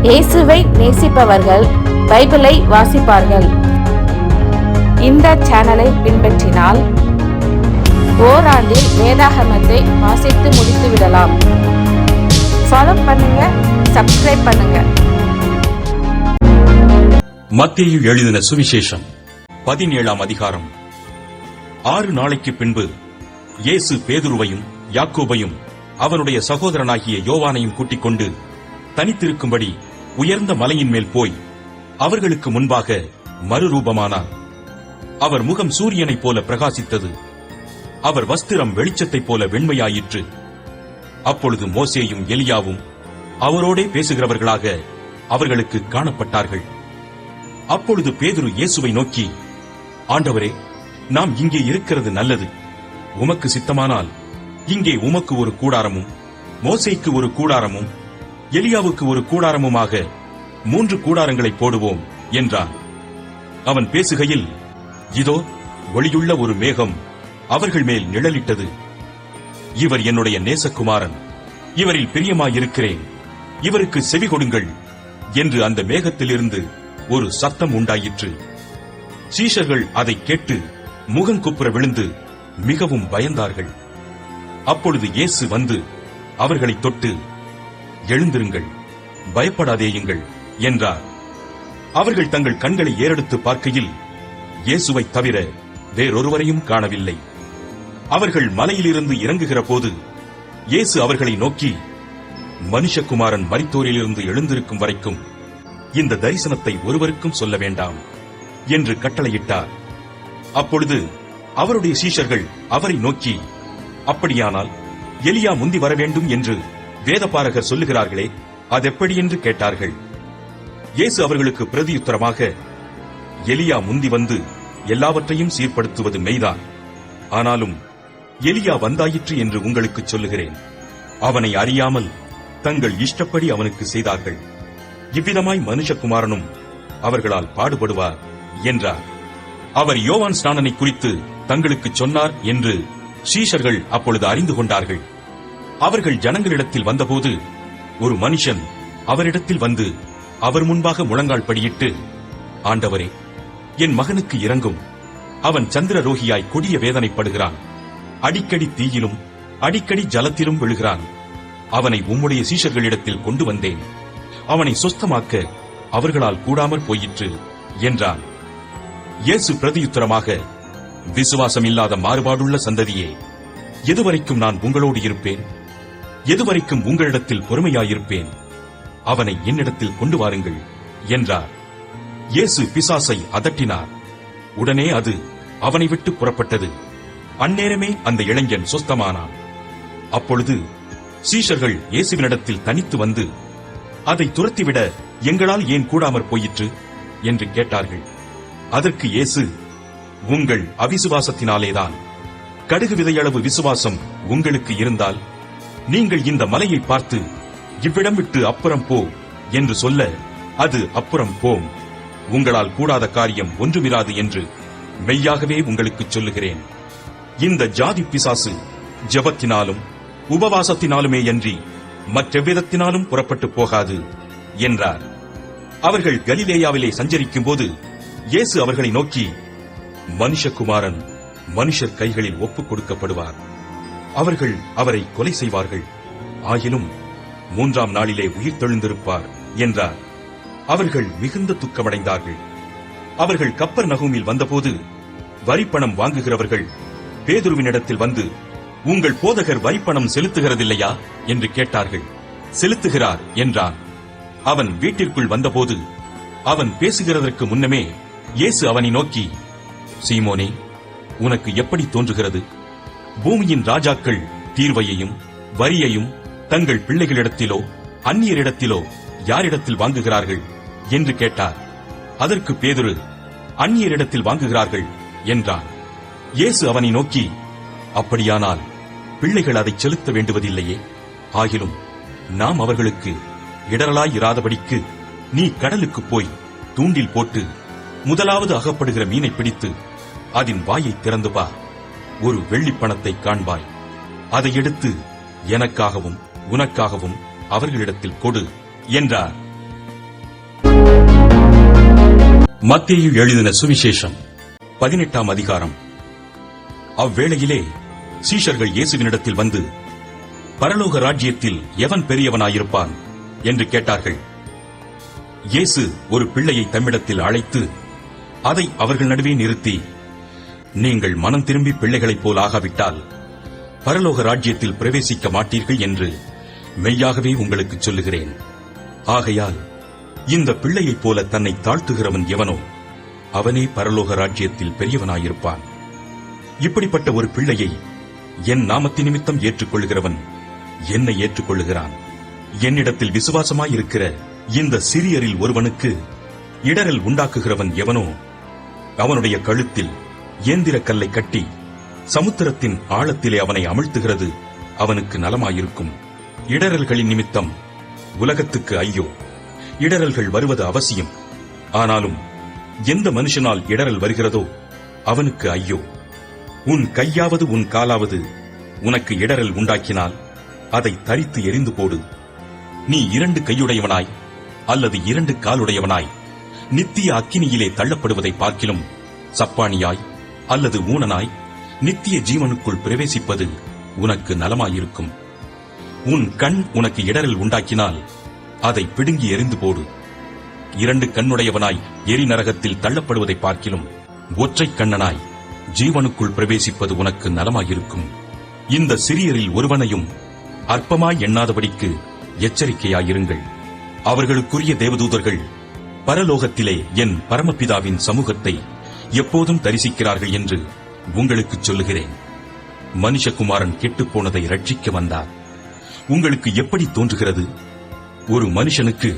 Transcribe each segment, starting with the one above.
இயேசுவை நேசிப்பவர்கள் பைபிளை வாசிப்பார்கள். இந்த சேனலை பின்பற்றினால் ஓராண்டில் வேதாகமத்தை வாசித்து முடித்து விடலாம். ஃபாலோ பண்ணுங்க, சப்ஸ்கிரைப் பண்ணுங்க. மத்தேயு எழுதின சுவிசேஷம் 17ஆம் அதிகாரம். 6 நாளைக்கு பின்பு இயேசு பேதுருவையும் யாக்கோபையும் அவனுடைய சகோதரனாகிய யோவானையும் கூட்டிக் கொண்டு தனித்திருக்கும்படி உயர்ந்த மலையின் மேல் போய் அவர்களுக்கு முன்பாக மறுரூபமானார். அவர் முகம் சூரியனைப் போல பிரகாசித்தது. அவர் வஸ்திரம் வெளிச்சத்தைப் போல வெண்மையாயிற்று. அப்பொழுது மோசேயும் எலியாவும் அவரோடே பேசுகிறவர்களாக அவர்களுக்கு காணப்பட்டார்கள். அப்பொழுது பேதுரு இயேசுவை நோக்கி, ஆண்டவரே, நாம் இங்கே இருக்கிறது நல்லது. உமக்கு சித்தமானால் இங்கே உமக்கு ஒரு கூடாரமும், மோசேக்கு ஒரு கூடாரமும், எலியாவுக்கு ஒரு கூடாரமுமாக 3 கூடாரங்களை போடுவோம் என்றான். அவன் பேசுகையில், இதோ ஒளியுள்ள ஒரு மேகம் அவர்கள் மேல் நிழலிட்டது. இவர் என்னுடைய நேசகுமாரன், இவரில் பிரியமாயிருக்கிறேன், இவருக்கு செவி கொடுங்கள் என்று அந்த மேகத்திலிருந்து ஒரு சத்தம் உண்டாயிற்று. சீஷர்கள் அதை கேட்டு முகங்குப்புற விழுந்து மிகவும் பயந்தார்கள். அப்பொழுது இயேசு வந்து அவர்களை தொட்டு, எழுந்திருங்கள், பயப்படாதேயுங்கள் என்றார். அவர்கள் தங்கள் கண்களை ஏறெடுத்து பார்க்கையில் இயேசுவை தவிர வேறொருவரையும் காணவில்லை. அவர்கள் மலையிலிருந்து இறங்குகிற போது இயேசு அவர்களை நோக்கி, மனுஷகுமாரன் மரித்தோரிலிருந்து எழுந்திருக்கும் வரைக்கும் இந்த தரிசனத்தை ஒருவருக்கும் சொல்ல வேண்டாம் என்று கட்டளையிட்டார். அப்பொழுது அவருடைய சீஷர்கள் அவரை நோக்கி, அப்படியானால் எலியா முந்தி வர வேண்டும் என்று வேதபாரகர் சொல்லுகிறார்களே, அதெப்படி என்று கேட்டார்கள். இயேசு அவர்களுக்கு பிரதியுத்தரமாக, எலியா முந்தி வந்து எல்லாவற்றையும் சீர்படுத்துவது மெய்தான். ஆனாலும் எலியா வந்தாயிற்று என்று உங்களுக்கு சொல்லுகிறேன். அவனை அறியாமல் தங்கள் இஷ்டப்படி அவனுக்கு செய்தார்கள். இவ்விதமாய் மனுஷகுமாரனும் அவர்களால் பாடுபடுவார் என்றார். அவர் யோவான் ஸ்நானனை குறித்து தங்களுக்கு சொன்னார் என்று சீஷர்கள் அப்பொழுது அறிந்து கொண்டார்கள். அவர்கள் ஜனங்களிடத்தில் வந்தபோது ஒரு மனுஷன் அவரிடத்தில் வந்து அவர் முன்பாக முழங்கால் படியிட்டு, ஆண்டவரே, என் மகனுக்கு இரங்கும். அவன் சந்திரரோகியாய் கொடிய வேதனைப்படுகிறான். அடிக்கடி தீயிலும் அடிக்கடி ஜலத்திலும் விழுகிறான். அவனை உம்முடைய சீஷர்களிடத்தில் கொண்டு வந்தேன். அவனை சுஸ்தமாக்க அவர்களால் கூடாமற் போயிற்று என்றான். இயேசு பிரதியுத்தரமாக, விசுவாசம் இல்லாத மாறுபாடுள்ள சந்ததியே, எதுவரைக்கும் நான் உங்களோடு இருப்பேன்? எதுவரைக்கும் உங்களிடத்தில் பொறுமையாயிருப்பேன்? அவனை என்னிடத்தில் கொண்டு வாருங்கள் என்றார். இயேசு பிசாசை அதட்டினார். உடனே அது அவனை விட்டு புறப்பட்டது. அந்நேரமே அந்த இளைஞன் சுஸ்தமானான். அப்பொழுது சீஷர்கள் இயேசுவினிடத்தில் தனித்து வந்து, அதை துரத்திவிட எங்களால் ஏன் கூடாமற் போயிற்று என்று கேட்டார்கள். அதற்கு இயேசு, உங்கள் அவிசுவாசத்தினாலேதான். கடுகு விதையளவு விசுவாசம் உங்களுக்கு இருந்தால் நீங்கள் இந்த மலையை பார்த்து, இவ்விடம் விட்டு அப்புறம் போ என்று சொல்ல அது அப்புறம் போம். உங்களால் கூடாத காரியம் ஒன்றுமிராது என்று மெய்யாகவே உங்களுக்கு சொல்லுகிறேன். இந்த ஜாதி பிசாசு ஜெபத்தினாலும் உபவாசத்தினாலுமேயன்றி மற்றெவ்விதத்தினாலும் புறப்பட்டு போகாது என்றார். அவர்கள் கலிலேயாவிலே சஞ்சரிக்கும் போது இயேசு அவர்களை நோக்கி, மனுஷகுமாரன் மனுஷர் கைகளில் ஒப்புக் கொடுக்கப்படுவார். அவர்கள் அவரை கொலை செய்வார்கள். ஆயினும் 3ஆம் நாளிலே உயிர் தெழுந்திருப்பார் என்றார். அவர்கள் மிகுந்த துக்கமடைந்தார்கள். அவர்கள் கப்பர்நகூமில் வந்தபோது வரிப்பணம் வாங்குகிறவர்கள் பேதுருவினிடத்தில் வந்து, உங்கள் போதகர் வரிப்பணம் செலுத்துகிறதில்லையா என்று கேட்டார்கள். செலுத்துகிறார் என்றான். அவன் வீட்டிற்குள் வந்தபோது அவன் பேசுகிறதற்கு முன்னமே இயேசு அவனை நோக்கி, சீமோனே, உனக்கு எப்படி தோன்றுகிறது? பூமியின் ராஜாக்கள் தீர்வையையும் வரியையும் தங்கள் பிள்ளைகளிடத்திலோ அந்நியரிடத்திலோ யாரிடத்தில் வாங்குகிறார்கள் என்று கேட்டார். அதற்கு பேதுரு, அந்நியரிடத்தில் வாங்குகிறார்கள் என்றான். இயேசு அவனை நோக்கி, அப்படியானால் பிள்ளைகள் அதை செலுத்த வேண்டுவதில்லையே? ஆகிலும் நாம் அவர்களுக்கு இடரலாயிராதபடிக்கு நீ கடலுக்கு போய் தூண்டில் போட்டு முதலாவது அகப்படுகிற மீனை பிடித்து அதன் வாயை திறந்து பார். ஒரு வெள்ளிப்பணத்தை காண்பாய். அதை எடுத்து எனக்காகவும் உனக்காகவும் அவர்களிடத்தில் கொடு என்றார். மத்தேயு எழுதின சுவிசேஷம் 18ஆம் அதிகாரம். அவ்வேளையிலே சீஷர்கள் இயேசுவினிடத்தில் வந்து, பரலோக ராஜ்யத்தில் எவன் பெரியவனாயிருப்பான் என்று கேட்டார்கள். இயேசு ஒரு பிள்ளையை தம்மிடத்தில் அழைத்து அதை அவர்கள் நடுவே நிறுத்தி, நீங்கள் மனம் திரும்பி பிள்ளைகளைப் போல் ஆகாவிட்டால் பரலோக ராஜ்யத்தில் பிரவேசிக்க மாட்டீர்கள் என்று மெய்யாகவே உங்களுக்கு சொல்லுகிறேன். ஆகையால் இந்த பிள்ளையைப் போல தன்னை தாழ்த்துகிறவன் எவனோ அவனே பரலோக ராஜ்யத்தில் பெரியவனாயிருப்பான். இப்படிப்பட்ட ஒரு பிள்ளையை என் நாமத்தின் நிமித்தம் ஏற்றுக்கொள்கிறவன் என்னை ஏற்றுக்கொள்ளுகிறான். என்னிடத்தில் விசுவாசமாயிருக்கிற இந்த சிறியரில் ஒருவனுக்கு இடரல் உண்டாக்குகிறவன் எவனோ அவனுடைய கழுத்தில் ஏந்திர கல்லை கட்டி சமுத்திரத்தின் ஆழத்திலே அவனை அமிழ்த்துகிறது அவனுக்கு நலமாயிருக்கும். இடரல்களின் நிமித்தம் உலகத்துக்கு ஐயோ! இடரல்கள் வருவது அவசியம். ஆனாலும் எந்த மனுஷனால் இடரல் வருகிறதோ அவனுக்கு ஐயோ! உன் கையாவது உன் காலாவது உனக்கு இடரல் உண்டாக்கினால் அதை தரித்து எறிந்து போடு. நீ 2 கையுடையவனாய் அல்லது 2 காலுடையவனாய் நித்திய அக்கினியிலே தள்ளப்படுவதை பார்க்கிலும் சப்பானியாய் அல்லது ஊனனாய் நித்திய ஜீவனுக்குள் பிரவேசிப்பது உனக்கு நலமாயிருக்கும். உன் கண் உனக்கு இடரல் உண்டாக்கினால் அதை பிடுங்கி எறிந்து போடு. 2 கண்ணுடையவனாய் எரி நரகத்தில் தள்ளப்படுவதை பார்க்கிலும் ஒற்றை கண்ணனாய் ஜீவனுக்குள் பிரவேசிப்பது உனக்கு நலமாயிருக்கும். இந்த சிறியரில் ஒருவனையும் அற்பமாய் எண்ணாதபடிக்கு எச்சரிக்கையாயிருங்கள். அவர்களுக்குரிய தேவதூதர்கள் பரலோகத்திலே என் பரமபிதாவின் சமூகத்தை எப்போதும் தரிசிக்கிறார்கள் என்று உங்களுக்கு சொல்லுகிறேன். மனுஷகுமாரன் கெட்டுப்போனதை ரட்சிக்க வந்தார். உங்களுக்கு எப்படி தோன்றுகிறது? ஒரு மனுஷனுக்கு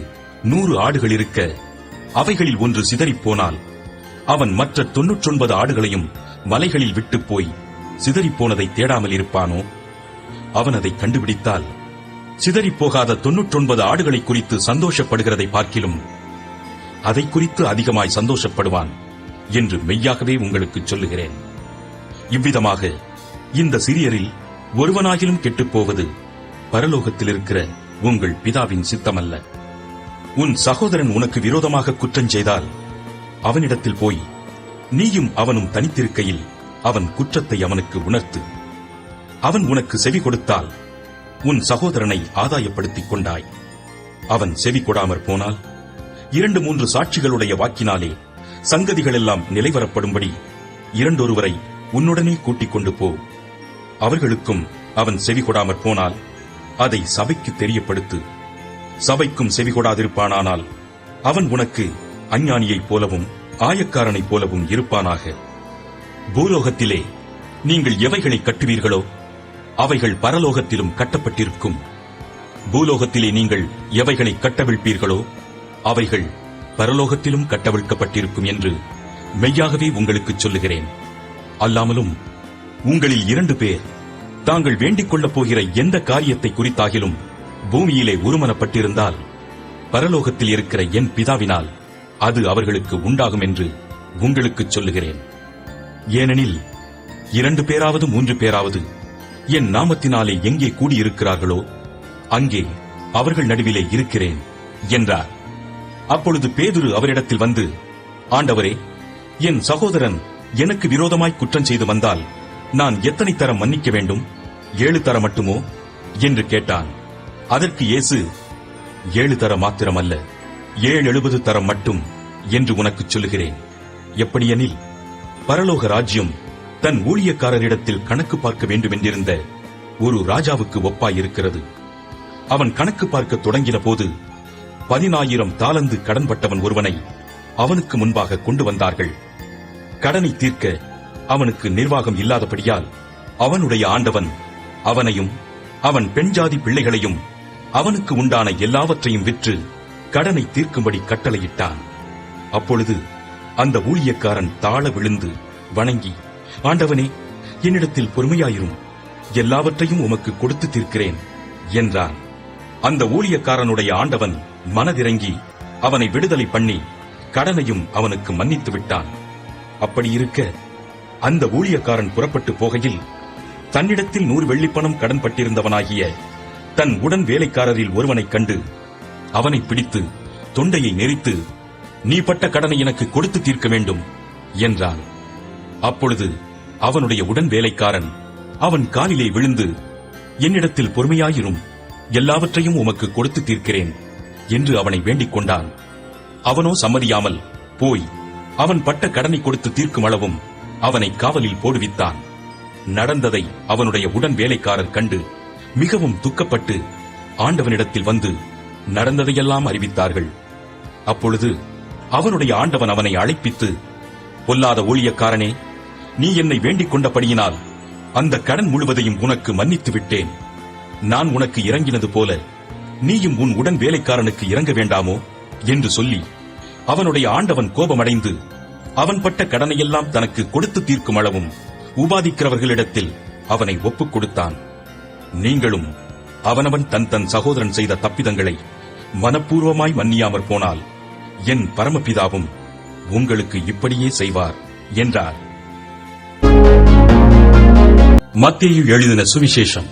100 ஆடுகள் இருக்க அவைகளில் ஒன்று சிதறிப்போனால் அவன் மற்ற 99 ஆடுகளையும் மலைகளில் விட்டுப் போய் சிதறிப்போனதை தேடாமல் இருப்பானோ? அவன் அதை கண்டுபிடித்தால் சிதறிப்போகாத 99 ஆடுகளை குறித்து சந்தோஷப்படுகிறதை பார்க்கிலும் அதை குறித்து அதிகமாய் சந்தோஷப்படுவான் என்று மெய்யாகவே உங்களுக்கு சொல்லுகிறேன். இவ்விதமாக இந்த சிறியரில் ஒருவனாகிலும் கெட்டுப்போவது பரலோகத்தில் இருக்கிற உங்கள் பிதாவின் சித்தமல்ல. உன் சகோதரன் உனக்கு விரோதமாக குற்றம் செய்தால் அவனிடத்தில் போய் நீயும் அவனும் தனித்திருக்கையில் அவன் குற்றத்தை அவனுக்கு உணர்த்து. அவன் உனக்கு செவி கொடுத்தால் உன் சகோதரனை ஆதாயப்படுத்திக் கொண்டாய். அவன் செவி கொடாமற் போனால் 2-3 சாட்சிகளுடைய வாக்கினாலே சங்கதிகளெல்லாம் நிலைவரப்படும்படி 2 உன்னுடனே கூட்டிக் கொண்டு போ. அவர்களுக்கும் அவன் செவி கொடாமற் போனால் அதை சபைக்கு தெரியப்படுத்து. சபைக்கும் செவி கொடாதிருப்பானானால் அவன் உனக்கு அஞ்ஞானியைப் போலவும் ஆயக்காரனைப் போலவும் இருப்பானாக. பூலோகத்திலே நீங்கள் எவைகளை கட்டுவீர்களோ அவைகள் பரலோகத்திலும் கட்டப்பட்டிருக்கும். பூலோகத்திலே நீங்கள் எவைகளை கட்டவிழ்ப்பீர்களோ அவைகள் பரலோகத்திலும் கட்டவிழ்க்கப்பட்டிருக்கும் என்று மெய்யாகவே உங்களுக்கு சொல்லுகிறேன். அல்லாமலும் உங்களில் 2 பேர் தாங்கள் வேண்டிக் கொள்ளப் போகிற எந்த காரியத்தை குறித்தாகிலும் பூமியிலே ஒருமனப்பட்டிருந்தால் பரலோகத்தில் இருக்கிற என் பிதாவினால் அது அவர்களுக்கு உண்டாகும் என்று உங்களுக்கு சொல்லுகிறேன். ஏனெனில் 2 பேராவது 3 பேராவது என் நாமத்தினாலே எங்கே கூடியிருக்கிறார்களோ அங்கே அவர்கள் நடுவிலே இருக்கிறேன் என்றார். அப்பொழுது பேதுரு அவரிடத்தில் வந்து, ஆண்டவரே, என் சகோதரன் எனக்கு விரோதமாய் குற்றம் செய்து வந்தால் நான் எத்தனை தரம் மன்னிக்க வேண்டும்? 7 தரம் மட்டுமோ என்று கேட்டான். அதற்கு இயேசு, 7 தரம் மாத்திரமல்ல, 770 தரம் மட்டும் என்று உனக்குச் சொல்லுகிறேன். எப்படியெனில் பரலோக ராஜ்யம் தன் ஊழியக்காரரிடத்தில் கணக்கு பார்க்க வேண்டுமென்றிருந்த ஒரு ராஜாவுக்கு ஒப்பாயிருக்கிறது. அவன் கணக்கு பார்க்க தொடங்கின போது 10,000 தாலந்து கடன்பட்டவன் ஒருவனை அவனுக்கு முன்பாக கொண்டு வந்தார்கள். கடனை தீர்க்க அவனுக்கு நிர்வாகம் இல்லாதபடியால் அவனுடைய ஆண்டவன் அவனையும் அவன் பெண்ஜாதி பிள்ளைகளையும் அவனுக்கு உண்டான எல்லாவற்றையும் விற்று கடனை தீர்க்கும்படி கட்டளையிட்டான். அப்பொழுது அந்த ஊழியக்காரன் தாழ விழுந்து வணங்கி, ஆண்டவனே, என்னிடத்தில் பொறுமையாயிரும், எல்லாவற்றையும் உமக்கு கொடுத்து தீர்க்கிறேன் என்றான். அந்த ஊழியக்காரனுடைய ஆண்டவன் மனதிறங்கி அவனை விடுதலை பண்ணி கடனையும் அவனுக்கு மன்னித்து விட்டான். அப்படியிருக்க அந்த ஊழியக்காரன் புறப்பட்டு போகையில் தன்னிடத்தில் 100 வெள்ளிப்பணம் கடன் பட்டிருந்தவனாகிய தன் உடன் வேலைக்காரரில் ஒருவனைக் கண்டு அவனை பிடித்து தொண்டையை நெரித்து, நீ பட்ட கடனை எனக்கு கொடுத்து தீர்க்க வேண்டும் என்றான். அப்பொழுது அவனுடைய உடன் வேலைக்காரன் அவன் காலிலே விழுந்து, என்னிடத்தில் பொறுமையாயிரும், எல்லாவற்றையும் உமக்கு கொடுத்து தீர்க்கிறேன் என்று அவனை வேண்டிக் கொண்டான். அவனோ சம்மதியாமல் போய் அவன் பட்ட கடனை கொடுத்து தீர்க்கும் அளவும் அவனை காவலில் போடுவித்தான். நடந்ததை அவனுடைய உடன் வேலைக்காரர் கண்டு மிகவும் துக்கப்பட்டு ஆண்டவனிடத்தில் வந்து நடந்ததையெல்லாம் அறிவித்தார்கள். அப்பொழுது அவனுடைய ஆண்டவன் அவனை அழைப்பித்து, பொல்லாத ஊழியக்காரனே, நீ என்னை வேண்டிக் கொண்டபடியினால் அந்த கடன் முழுவதையும் உனக்கு மன்னித்து விட்டேன். நான் உனக்கு இறங்கினது போல நீயும் உன் உடன் வேலைக்காரனுக்கு இறங்க வேண்டாமோ என்று சொல்லி அவனுடைய ஆண்டவன் கோபமடைந்து அவன் பட்ட கடனையெல்லாம் தனக்கு கொடுத்து தீர்க்கும் அளவும் உபாதிக்கிறவர்களிடத்தில் அவனை ஒப்புக் கொடுத்தான். நீங்களும் அவனவன் தன் தன் சகோதரன் செய்த தப்பிதங்களை மனப்பூர்வமாய் மன்னியாமற் போனால் என் பரமபிதாவும் உங்களுக்கு இப்படியே செய்வார் என்றார். மத்தேயு எழுதின சுவிசேஷம்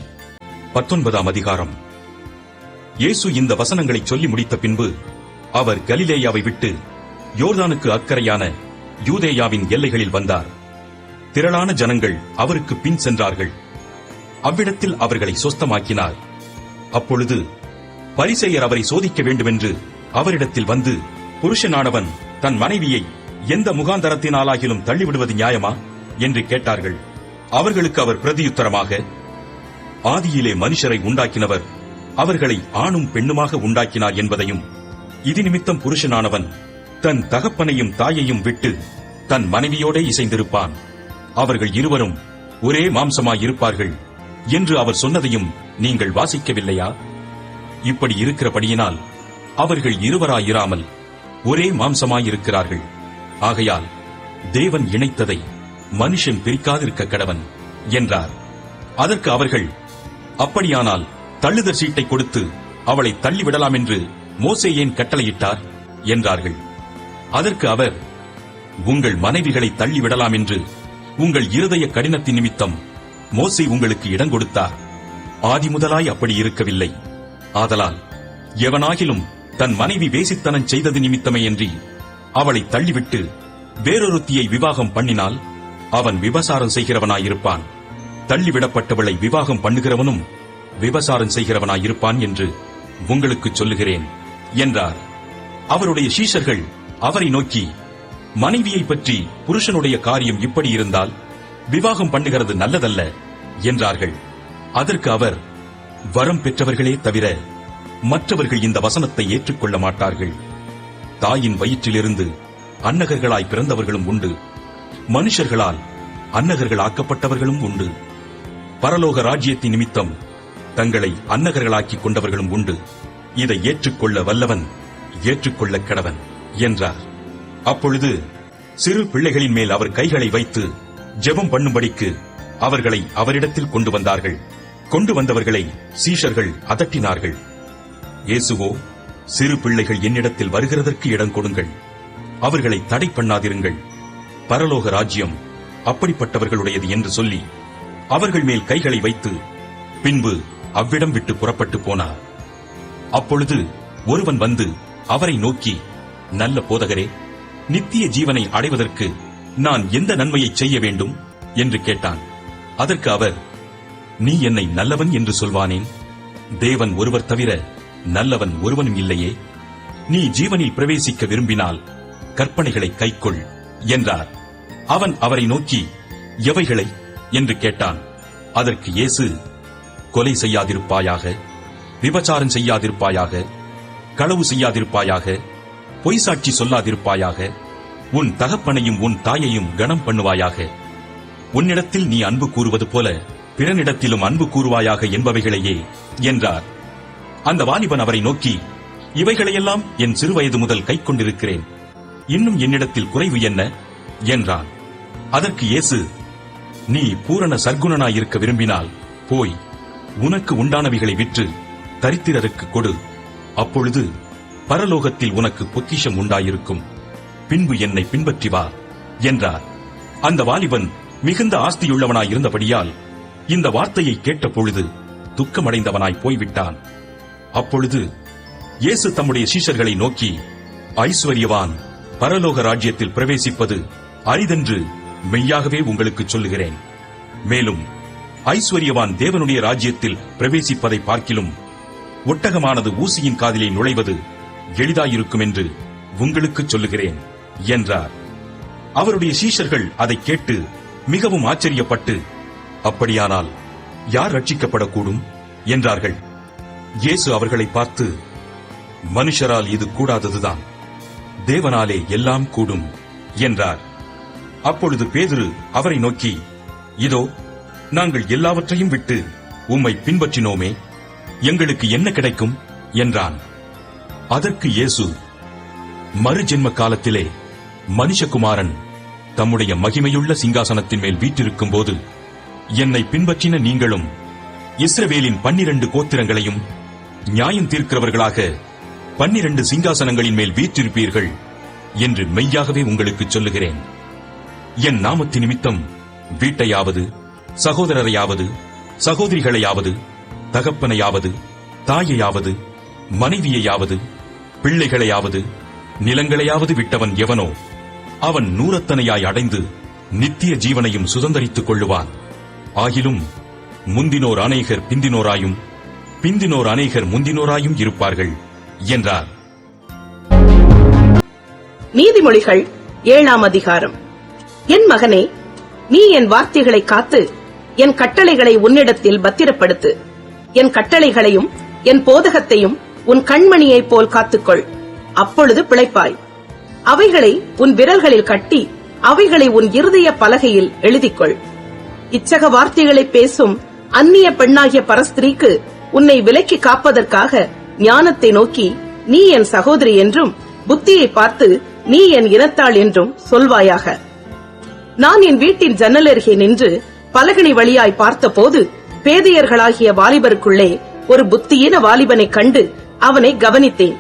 19ஆம் அதிகாரம். இயேசு இந்த வசனங்களை சொல்லி முடித்த பின்பு அவர் கலிலேயாவை விட்டு யோர்தானுக்கு அக்கறையான யூதேயாவின் எல்லைகளில் வந்தார். திரளான ஜனங்கள் அவருக்கு பின் சென்றார்கள். அவ்விடத்தில் அவர்களை சொஸ்தமாக்கினார். அப்பொழுது பரிசேயர் அவரை சோதிக்க வேண்டுமென்று அவரிடத்தில் வந்து, புருஷனானவன் தன் மனைவியை எந்த முகாந்தரத்தினாலாகிலும் தள்ளிவிடுவது நியாயமா என்று கேட்டார்கள். அவர்களுக்கு அவர் பிரதியுத்தரமாக, ஆதியிலே மனுஷரை உண்டாக்கினவர் அவர்களை ஆணும் பெண்ணுமாக உண்டாக்கினார் என்பதையும், இது நிமித்தம் புருஷனானவன் தன் தகப்பனையும் தாயையும் விட்டு தன் மனைவியோடே இசைந்திருப்பான், அவர்கள் இருவரும் ஒரே மாம்சமாயிருப்பார்கள் என்று அவர் சொன்னதையும் நீங்கள் வாசிக்கவில்லையா? இப்படி இருக்கிறபடியினால் அவர்கள் இருவராயிராமல் ஒரே மாம்சமாயிருக்கிறார்கள். ஆகையால் தேவன் இணைத்ததை மனுஷன் பிரிக்காதிருக்க கடவன் என்றார். அதற்கு அவர்கள், அப்படியானால் தள்ளுதற் சீட்டை கொடுத்து அவளை தள்ளிவிடலாம் என்று மோசே ஏன் கட்டளையிட்டார் என்றார்கள். அதற்கு அவர், உங்கள் மனைவிகளை தள்ளிவிடலாம் என்று உங்கள் இருதய கடினத்தின் நிமித்தம் மோசே உங்களுக்கு இடம் கொடுத்தார். ஆதி முதலாய் அப்படி இருக்கவில்லை. ஆதலால் எவனாகிலும் தன் மனைவி வேசித்தனம் செய்தது நிமித்தமேயன்றி அவளை தள்ளிவிட்டு வேறொருத்தியை விவாகம் பண்ணினால் அவன் விபசாரம் செய்கிறவனாயிருப்பான். தள்ளிவிடப்பட்டவளை விவாகம் பண்ணுகிறவனும் விபசாரம் செய்கிறவனாயிருப்பான் என்று உங்களுக்கு சொல்லுகிறேன் என்றார். அவருடைய சீஷர்கள் அவரை நோக்கி, மனைவியை பற்றி புருஷனுடைய காரியம் இப்படி இருந்தால் விவாகம் பண்ணுகிறது நல்லதல்ல என்றார்கள். அதற்கு அவர், வரம் பெற்றவர்களே தவிர மற்றவர்கள் இந்த வசனத்தை ஏற்றுக்கொள்ள மாட்டார்கள். தாயின் வயிற்றிலிருந்து அன்னகர்களாய் பிறந்தவர்களும் உண்டு, மனுஷர்களால் அன்னகர்கள் ஆக்கப்பட்டவர்களும் உண்டு. பரலோக ராஜ்யத்தின் நிமித்தம் தங்களை அன்னகர்களாக்கிக் கொண்டவர்களும் உண்டு. இதை ஏற்றுக்கொள்ள வல்லவன் ஏற்றுக்கொள்ள கடவன் என்றார். அப்பொழுது சிறு பிள்ளைகளின் மேல் அவர் கைகளை வைத்து ஜெபம் பண்ணும்படிக்கு அவர்களை அவரிடத்தில் கொண்டு வந்தார்கள். கொண்டு வந்தவர்களை சீஷர்கள் அதட்டினார்கள். இயேசுவோ, சிறு பிள்ளைகள் என்னிடத்தில் வருகிறதற்கு இடம் கொடுங்கள், அவர்களை தடை பண்ணாதிருங்கள், பரலோக ராஜ்யம் அப்படிப்பட்டவர்களுடையது என்று சொல்லி அவர்கள் மேல் கைகளை வைத்து பின்பு அவ்விடம் விட்டு புறப்பட்டு போனார். அப்பொழுது ஒருவன் வந்து அவரை நோக்கி, நல்ல போதகரே, நித்திய ஜீவனை அடைவதற்கு நான் எந்த நன்மையை செய்ய வேண்டும் என்று கேட்டான். அதற்கு அவர், நீ என்னை நல்லவன் என்று சொல்வானேன்? தேவன் ஒருவர் தவிர நல்லவன் ஒருவனும் இல்லையே. நீ ஜீவனில் பிரவேசிக்க விரும்பினால் கற்பனைகளை கைக்கொள் என்றார். அவன் அவரை நோக்கி, எவைகளை என்று கேட்டான். அதற்கு இயேசு, கொலை செய்யாதிருப்பாயாக, விபச்சாரம் செய்யாதிருப்பாயாக, களவு செய்யாதிருப்பாயாக, பொய் சாட்சி சொல்லாதிருப்பாயாக, உன் தகப்பனையும் உன் தாயையும் கனம் பண்ணுவாயாக, உன்னிடத்தில் நீ அன்பு கூறுவது போல பிறனிடத்திலும் அன்பு கூறுவாயாக என்பவைகளையே என்றார். அந்த வாலிபன் அவரை நோக்கி, இவைகளையெல்லாம் என் சிறுவயது முதல் கைக்கொண்டிருக்கிறேன், இன்னும் என்னிடத்தில் குறைவு என்ன என்றான். அதற்கு இயேசு, நீ பூரண சர்க்குணனாயிருக்க விரும்பினால் போய் உனக்கு உண்டானவைகளை விற்று தரித்திரருக்கு கொடு, அப்பொழுது பரலோகத்தில் உனக்கு பொக்கிஷம் உண்டாயிருக்கும், பின்பு என்னை பின்பற்றி வா என்றார். அந்த வாலிபன் மிகுந்த ஆஸ்தியுள்ளவனாயிருந்தபடியால் இந்த வார்த்தையை கேட்ட பொழுது துக்கமடைந்தவனாய் போய்விட்டான். அப்பொழுது இயேசு தம்முடைய சீஷர்களை நோக்கி, ஐஸ்வர்யவான் பரலோக ராஜ்யத்தில் பிரவேசிப்பது அரிதென்று மெய்யாகவே உங்களுக்கு சொல்லுகிறேன். மேலும் ஐஸ்வர்யவான் தேவனுடைய ராஜ்யத்தில் பிரவேசிப்பதை பார்க்கிலும் ஒட்டகமானது ஊசியின் காதிலே நுழைவது எளிதாயிருக்கும் என்று உங்களுக்கு சொல்லுகிறேன் என்றார். அவருடைய சீஷர்கள் அதை கேட்டு மிகவும் ஆச்சரியப்பட்டு, அப்படியானால் யார் ரட்சிக்கப்படக்கூடும் என்றார்கள். இயேசு அவர்களை பார்த்து, மனுஷரால் இது கூடாததுதான், தேவனாலே எல்லாம் கூடும் என்றார். அப்பொழுது பேதுரு அவரை நோக்கி, இதோ நாங்கள் எல்லாவற்றையும் விட்டு உம்மை பின்பற்றினோமே, எங்களுக்கு என்ன கிடைக்கும் என்றான். அதற்கு இயேசு, மறுஜென்ம காலத்திலே மனுஷகுமாரன் தம்முடைய மகிமையுள்ள சிங்காசனத்தின் மேல் வீற்றிருக்கும் போது என்னை பின்பற்றின நீங்களும் இஸ்ரவேலின் 12 கோத்திரங்களையும் நியாயம் தீர்க்கிறவர்களாக 12 சிங்காசனங்களின் மேல் வீற்றிருப்பீர்கள் என்று மெய்யாகவே உங்களுக்கு சொல்லுகிறேன். என் நாமத்து நிமித்தம் வீட்டையாவது, சகோதரரையாவது, சகோதரிகளையாவது, தகப்பனையாவது, தாயையாவது, மனைவியையாவது, பிள்ளைகளையாவது, நிலங்களையாவது விட்டவன் எவனோ அவன் 100 அடைந்து நித்திய ஜீவனையும் சுதந்தரித்துக் கொள்ளுவான். ஆகிலும் முந்தினோர் அநேகர் பிந்தினோராயும், பிந்தினோர் அநேகர் முந்தினோராயும் இருப்பார்கள் என்றார். நீதிமொழிகள் 7ஆம் அதிகாரம். என் மகனே, நீ என் வார்த்தைகளை காத்து என் கட்டளைகளை உன்னிடத்தில் பத்திரப்படுத்து. என் கட்டளைகளையும் என் போதகத்தையும் உன் கண்மணியைப் போல் காத்துக்கொள். அப்பொழுது பிழைப்பாய். அவைகளை உன் விரல்களில் கட்டி அவைகளை உன் இருதய பலகையில் எழுதிக்கொள். இச்சக வார்த்தைகளை பேசும் அந்நிய பெண்ணாகிய பரஸ்திரீக்கு உன்னை விலக்கி காப்பதற்காக ஞானத்தை நோக்கி நீ என் சகோதரி என்றும், புத்தியை பார்த்து நீ என் இனத்தாள் என்றும் சொல்வாயாக. நான் என் வீட்டின் ஜன்னலருகே நின்று பலகணி வழியாய் பார்த்தபோது பேதையர்களாகிய வாலிபருக்குள்ளே ஒரு புத்தியீன வாலிபனை கண்டு அவனை கவனித்தேன்.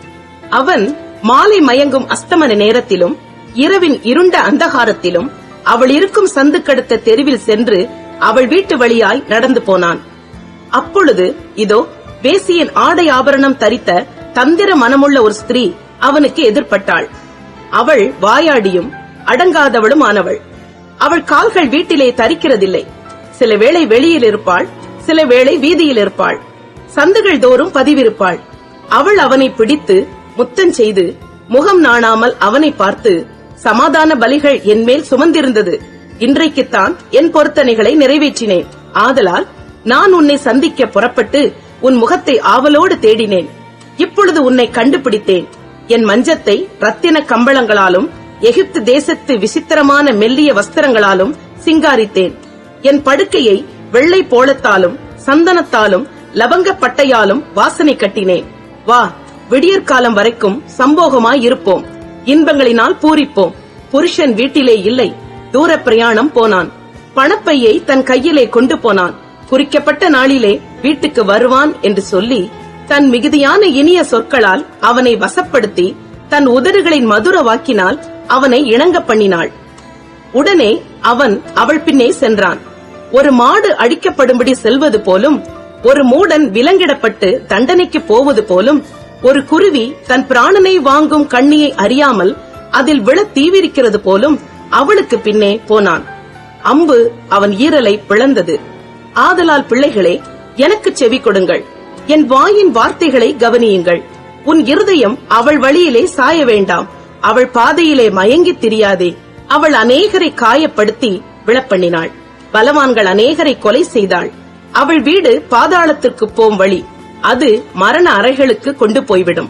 அவன் மாலை மயங்கும் அஸ்தமன நேரத்திலும் இரவின் இருண்ட அந்தகாரத்திலும் அவள் இருக்கும் சந்துக்கடுத்த தெருவில் சென்று அவள் வீட்டு வழியாய் நடந்து போனான். அப்பொழுது இதோ, வேசியின் ஆடை ஆபரணம் தரித்த தந்திர மனமுள்ள ஒரு ஸ்திரீ அவனுக்கு எதிர்பட்டாள். அவள் வாயாடியும் அடங்காதவளும் ஆனவள். அவள் கால்கள் வீட்டிலே தரிக்கிறதில்லை. சில வேளை வெளியில் இருப்பாள், சில வேளை வீதியில் இருப்பாள், சந்துகள் தோறும் பதிவிருப்பாள். அவள் அவனை பிடித்து முத்தம் செய்து முகம் நாணாமல் அவனை பார்த்து, சமாதான பலிகள் என் மேல் சுமந்திருந்தது, இன்றைக்குத்தான் என் பொருத்தனைகளை நிறைவேற்றினேன். ஆதலால் நான் உன்னை சந்திக்க புறப்பட்டு உன் முகத்தை ஆவலோடு தேடினேன். இப்பொழுது உன்னை கண்டுபிடித்தேன். என் மஞ்சத்தை ரத்தின கம்பளங்களாலும் எகிப்து தேசத்து விசித்திரமான மெல்லிய வஸ்திரங்களாலும் சிங்காரித்தேன். என் படுக்கையை வெள்ளை போளத்தாலும் சந்தனத்தாலும் லவங்க பட்டையாலும் வாசனை கட்டினேன். வா, விடியற்காலம் வரைக்கும் சம்போகமாய் இருப்போம், இன்பங்களினால் பூரிப்போம். புருஷன் வீட்டிலே இல்லை, தூர பிரயாணம் போனான். பணப்பையை தன் கையிலே கொண்டு போனான். குறிக்கப்பட்ட நாளிலே வீட்டுக்கு வருவான் என்று சொல்லி தன் மிகுதியான இனிய சொற்களால் அவனை வசப்படுத்தி தன் உதடுகளின் மதுர வாக்கினால் அவனை இணங்க பண்ணினாள். உடனே அவன் அவள் பின்னே சென்றான். ஒரு மாடு அடிக்கப்படும்படி செல்வது போலும், ஒரு மூடன் விலங்கிடப்பட்டு தண்டனைக்கு போவது போலும், ஒரு குருவி தன் பிராணனை வாங்கும் கண்ணியை அறியாமல் அதில் விழ தீவிரிக்கிறது போலும் அவளுக்கு பின்னே போனான். அம்பு அவன் ஈரலை பிளந்தது. ஆதலால் பிள்ளைகளே, எனக்கு செவி கொடுங்கள், என் வாயின் வார்த்தைகளை கவனியுங்கள். உன் இருதயம் அவள் வழியிலே சாய வேண்டாம், அவள் பாதையிலே மயங்கித் திரியாதே. அவள் அநேகரை காயப்படுத்தி விழப்பண்ணினாள், பலவான்கள் அநேகரை கொலை செய்தாள். அவள் வீடு பாதாளத்திற்கு போம் வழி, அது மரண அறைகளுக்கு கொண்டு போய்விடும்.